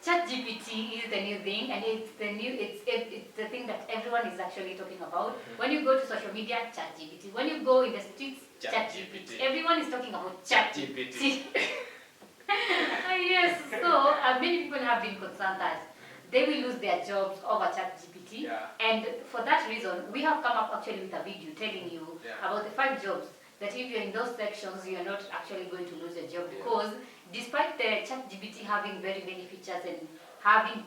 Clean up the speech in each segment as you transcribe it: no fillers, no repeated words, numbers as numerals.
ChatGPT is the new thing, and it's the thing that everyone is actually talking about. When you go to social media, ChatGPT. When you go in the streets, ChatGPT. Everyone is talking about ChatGPT. Yes, so many people have been concerned that they will lose their jobs over ChatGPT. And for that reason, we have come up actually with a video telling you about the 5 jobs that if you're in those sections, you're not actually going to lose your job, because despite the ChatGPT having very many features and having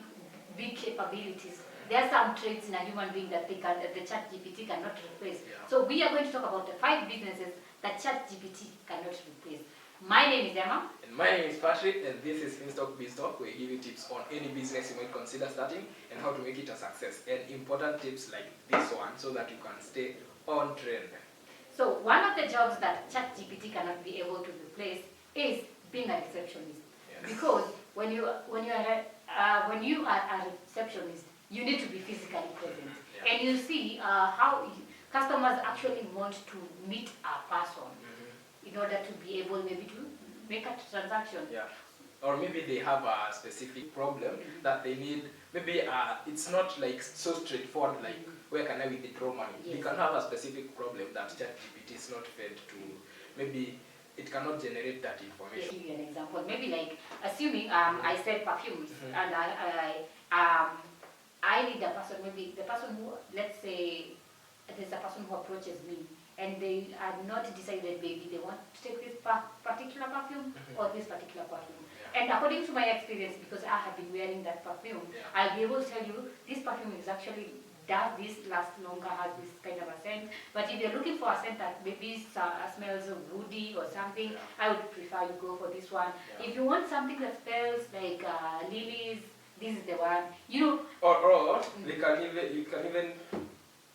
big capabilities, there are some traits in a human being that the ChatGPT cannot replace. So we are going to talk about the 5 businesses that ChatGPT cannot replace. My name is Emma. And my name is Patrick, and this is FinStock BizTalk, where we give you tips on any business you might consider starting and how to make it a success. And important tips like this one so that you can stay on trend. So one of the jobs that ChatGPT cannot be able to replace is being a receptionist. Because when you are a receptionist, you need to be physically present, and you see how customers actually want to meet a person in order to be able maybe to make a transaction. Or maybe they have a specific problem that they need. Maybe it's not like so straightforward, like where can I withdraw money? They can have a specific problem that ChatGPT is not fed to. Maybe it cannot generate that information. I'll give you an example. Maybe like assuming I said perfumes, and I need a person. Maybe the person who, let's say, there's a person who approaches me, and they are not decided, maybe they want to take this particular perfume or this particular perfume. And according to my experience, because I have been wearing that perfume, I'll be able to tell you this perfume is actually does this last longer, has this kind of a scent. But if you're looking for a scent that maybe smells woody or something, I would prefer you go for this one. If you want something that smells like lilies, this is the one. You know. Or you can even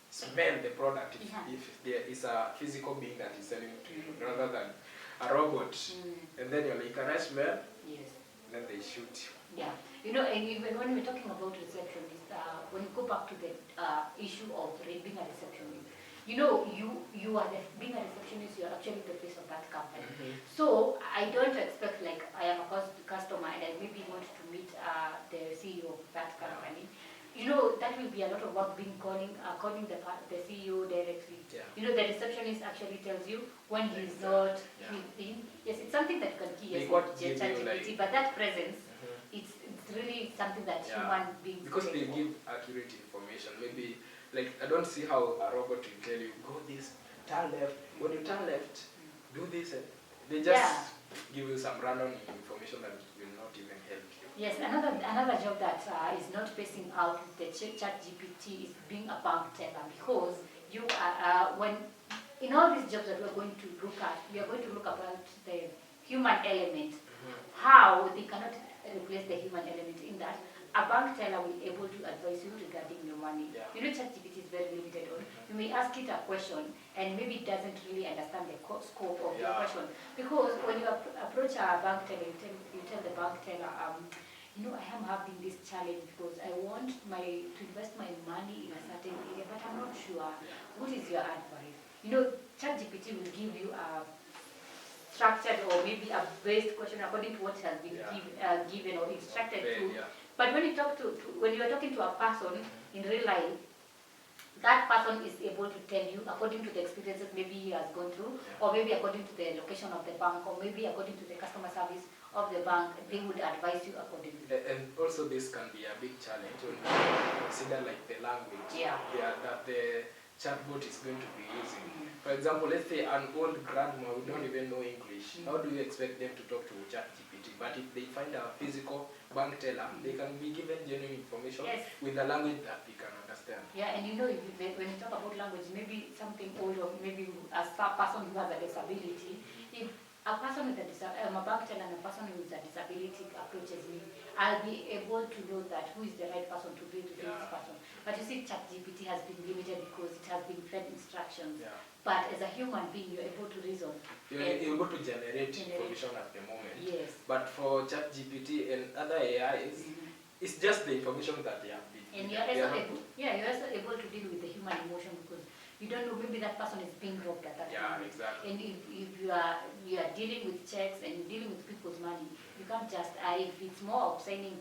smell the product if there is a physical being that is selling it to you rather than a robot. And then you're like, can I smell? Yes. And then they shoot you. Yeah. You know, and even when we're talking about receptionists, when you go back to the issue of being a receptionist, you know, you are being a receptionist, you are actually the face of that company. So I don't expect, like, I am a customer and I maybe want to meet the CEO of that company. You know, that will be a lot of work being calling the CEO directly. You know, the receptionist actually tells you when he's not in. Yes, it's something that you can key as ChatGPT, but that presence, it's really something that human beings because they give accurate information. Maybe, like, I don't see how a robot will tell you, go this, turn left. When you turn left, do this. And they just give you some random information that will not even help you. Yes, another job that is not facing out with the ChatGPT is being a bank teller, because you are when in all these jobs that we're going to look at, we are going to look about the human element, how they cannot replace the human element in that a bank teller will be able to advise you regarding your money. You know, ChatGPT is very limited on. You may ask it a question and maybe it doesn't really understand the scope of your question. Because when you approach a bank teller, you tell the bank teller, you know, I am having this challenge because I want to invest my money in a certain area, but I'm not sure. What is your advice? You know, ChatGPT will give you a structured or maybe a based question according to what has been given or instructed to. But when you when you are talking to a person in real life, that person is able to tell you according to the experiences maybe he has gone through, or maybe according to the location of the bank, or maybe according to the customer service of the bank, they would advise you accordingly. And also this can be a big challenge when you consider like the language that the chatbot is going to be using. For example, let's say an old grandma who don't even know English. How do you expect them to talk to ChatGPT? But if they find a physical bank teller, they can be given genuine information with a language that they can understand. Yeah, and you know, when you talk about language, maybe something old, or maybe a person who has a disability, if a person with a bank teller and a person with a disability approaches me, I'll be able to know that who is the right person to be to this person. But you see, ChatGPT has been limited because it has been fed instructions. But as a human being, you're able to reason. You're able to generate information at the moment. But for ChatGPT and other AIs, it's just the information that they have been. And you're also able to deal with the human emotion, because you don't know, maybe that person is being robbed at that moment. Exactly. And if you are dealing with checks and you're dealing with people's money, you can't just if it's more of signing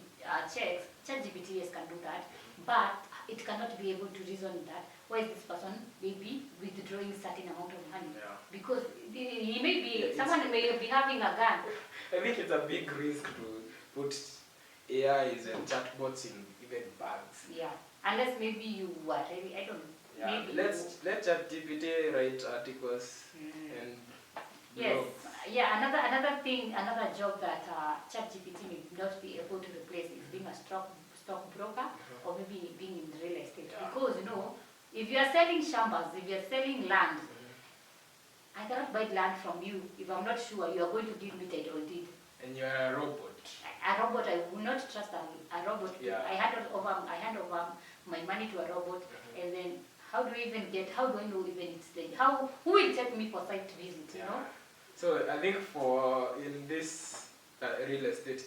checks, ChatGPT yes can do that, but it cannot be able to reason that why is this person maybe withdrawing certain amount of money, because he may be someone may be having a gun. I think it's a big risk to put AIs and chatbots in even banks. Yeah, unless maybe you are really, I don't know. Yeah, maybe let ChatGPT write articles and yes. blogs. Yeah, another job that ChatGPT may not be able to replace is being a stockbroker or maybe being in real estate. Because if you are selling shambas, if you are selling land, I cannot buy land from you if I'm not sure you are going to give me title deed. And you are a robot. A robot, I will not trust a robot. Yeah. I hand over my money to a robot, and then how do I know even it's there? Who will take me for site visit? You know. So I think in this real estate,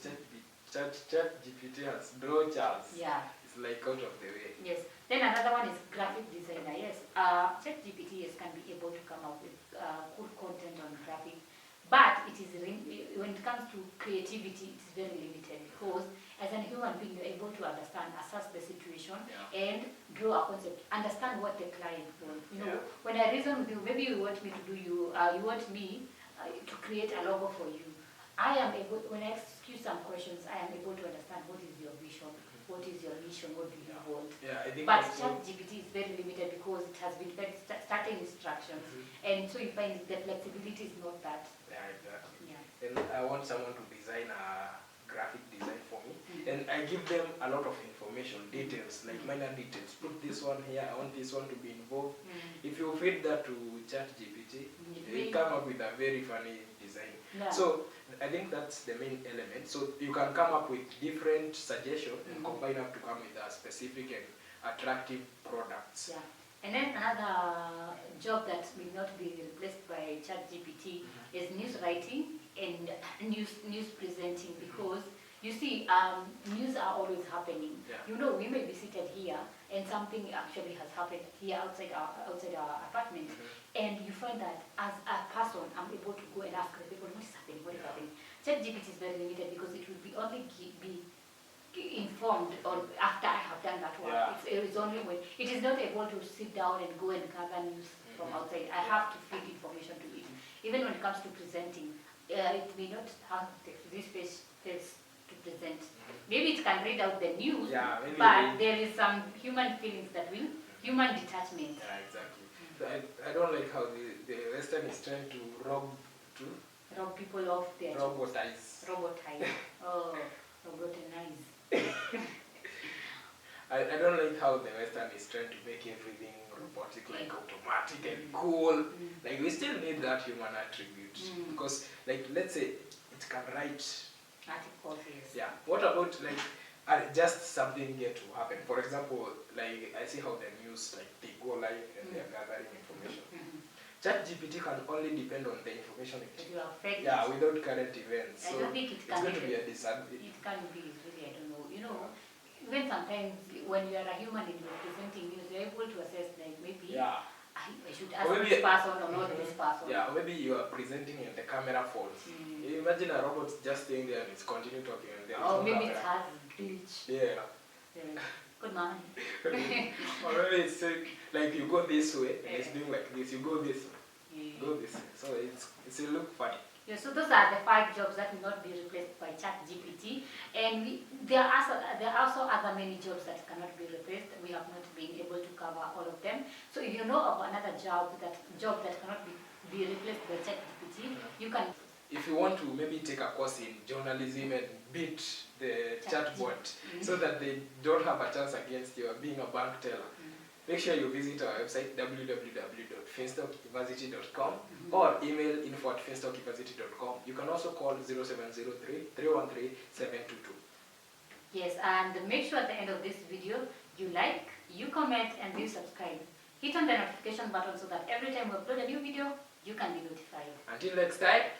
ChatGPT has no chance. Yeah. It's like out of the way. Yes. Then another one is graphic designer. Yes. ChatGPT can be able to come up with good content on graphic, but when it comes to creativity, it is very limited because as a human being, you're able to understand, assess the situation, and draw a concept, understand what the client wants. When I reason with you, maybe you want me to create a logo for you. I am able, when I ask you some questions, I am able to understand what is your vision, what is your mission, what do you want. Yeah, I think but ChatGPT is very limited because it has been certain instructions, and so you find the flexibility is not that. Yeah, exactly. Yeah. And I want someone to design a graphic design for me, and I give them a lot of information, details, like minor details. Put this one here, I want this one to be involved. If you feed that to ChatGPT, they come up with a very funny design. Yeah. So I think that's the main element. So you can come up with different suggestions and combine up to come with a specific and attractive products. Yeah. And then another job that will not be replaced by ChatGPT is news writing and news presenting, because you see, news are always happening. Yeah. We may be seated here and something actually has happened here outside our apartment, and you find that as a person, I'm able to go and ask the people, what is happening, what is happening. ChatGPT is very limited because it will be only be informed or after I have done that work. It's only when it is not able to sit down and go and gather news from outside. I have to feed information to it. Even when it comes to presenting, it may not have this space to present. Maybe it can read out the news, but there is some human feelings human detachment. Yeah, exactly. So I don't like how the Western is trying to rob people of their robotize. Oh, robotinize. I don't like how the Western is trying to make everything robotic, like automatic and cool. Like we still need that human attribute because, like, let's say it can write articles. Yes. Yeah. What about just something get to happen? For example, like I see how the news, like they go live and they are gathering information. ChatGPT can only depend on the information without current events. I don't think it's going to be a disadvantage. It can be, really, I don't know. Even sometimes when you are a human and you are presenting news, you're able to assess, like, maybe I should ask this person or not this person. Yeah, or maybe you are presenting and the camera falls. Imagine a robot just staying there and it's continue talking and there is no maybe camera. it has glitch. Yeah. Good man. Or maybe it's like you go this way and it's doing like this. You go this way. Go this way. So it's a look funny. Yeah, so those are the 5 jobs that will not be replaced by ChatGPT, and there are also other many jobs that cannot be replaced. We have not been able to cover all of them. So if you know of another job that cannot be replaced by ChatGPT, you can. If you want to maybe take a course in journalism and beat the chatbot so that they don't have a chance against you being a bank teller, make sure you visit our website www.finstockuniversity.com or email info@finstockuniversity.com. You can also call 0703-313-722. Yes, and make sure at the end of this video you like, you comment, and you subscribe. Hit on the notification button so that every time we upload a new video, you can be notified. Until next time.